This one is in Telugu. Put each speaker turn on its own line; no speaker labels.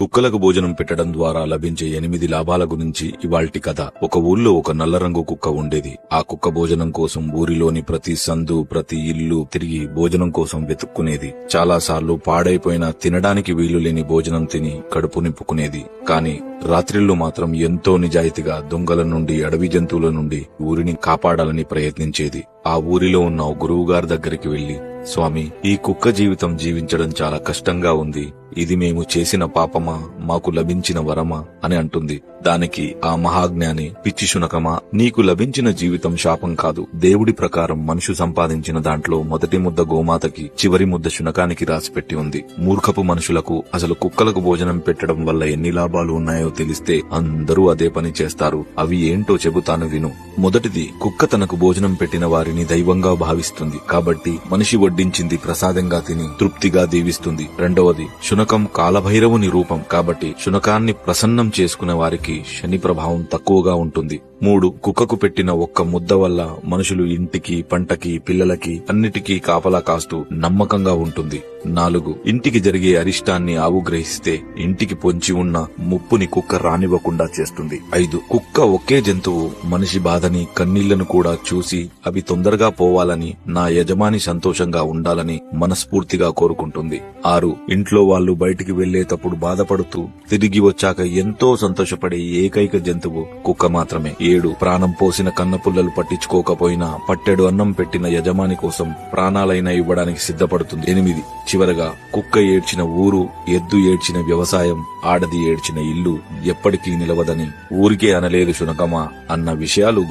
కుక్కలకు భోజనం పెట్టడం ద్వారా లభించే 8 లాభాల గురించి ఇవాల్టి కథ. ఒక ఊళ్ళో ఒక నల్ల రంగు కుక్క ఉండేది. ఆ కుక్క భోజనం కోసం ఊరిలోని ప్రతి సందు, ప్రతి ఇల్లు తిరిగి భోజనం కోసం వెతుక్కునేది. చాలాసార్లు పాడైపోయిన, తినడానికి వీలు లేని భోజనం తిని కడుపు నింపుకునేది. కాని రాత్రిళ్లు మాత్రం ఎంతో నిజాయితీగా దొంగల నుండి, అడవి జంతువుల నుండి ఊరిని కాపాడాలని ప్రయత్నించేది. ఆ ఊరిలో ఉన్న గురువుగారి దగ్గరికి వెళ్లి, స్వామి, ఈ కుక్క జీవితం జీవించడం చాలా కష్టంగా ఉంది. ఇది మేము చేసిన పాపమా, మాకు లభించిన వరమా అని అంటుంది. దానికి ఆ మహాజ్ఞాని, పిచ్చి శునకమా, నీకు లభించిన జీవితం శాపం కాదు. దేవుడి ప్రకారం మనుషు సంపాదించిన దాంట్లో మొదటి ముద్ద గోమాతకి, చివరి ముద్ద శునకానికి రాసిపెట్టి ఉంది. మూర్ఖపు మనుషులకు అసలు కుక్కలకు భోజనం పెట్టడం వల్ల ఎన్ని లాభాలు ఉన్నాయో తెలిస్తే అందరూ అదే పని చేస్తారు. అవి ఏంటో చెబుతాను విను. మొదటిది, కుక్క తనకు భోజనం పెట్టిన వారిని దైవంగా భావిస్తుంది కాబట్టి మనిషి వడ్డించింది ప్రసాదంగా తిని తృప్తిగా దీవిస్తుంది. రెండవది, శునకం కాలభైరవుని రూపం కాబట్టి శునకాన్ని ప్రసన్నం చేసుకునే వారికి శని ప్రభావం తక్కువగా ఉంటుంది. 3, కుక్కకు పెట్టిన ఒక్క ముద్ద వల్ల మనుషులు ఇంటికి, పంటకి, పిల్లలకి అన్నిటికీ కాపలా కాస్తూ నమ్మకంగా ఉంటుంది. 4, ఇంటికి జరిగే అరిష్టాన్ని ఆవు గ్రహిస్తే ఇంటికి పొంచి ఉన్న ముప్పుని కుక్క రానివ్వకుండా చేస్తుంది. 5, కుక్క ఒకే జంతువు మనిషి బాధని, కన్నీళ్లను కూడా చూసి అవి తొందరగా పోవాలని, నా యజమాని సంతోషంగా ఉండాలని మనస్ఫూర్తిగా కోరుకుంటుంది. 6, ఇంట్లో వాళ్ళు బయటికి వెళ్లేటప్పుడు బాధపడుతూ తిరిగి వచ్చాక ఎంతో సంతోషపడే ఏకైక జంతువు కుక్క మాత్రమే. 7, ప్రాణం పోసిన కన్నపుల్లలు పట్టించుకోకపోయినా పట్టెడు అన్నం పెట్టిన యజమాని కోసం ప్రాణాలైనా ఇవ్వడానికి సిద్ధపడుతుంది. 8, చివరగా కుక్క ఏడ్చిన ఊరు, ఎద్దు ఏడ్చిన వ్యవసాయం, ఆడది ఏడ్చిన ఇల్లు ఎప్పటికీ నిలవదని ఊరికే అనలేదు శునకమా అన్న విషయాలు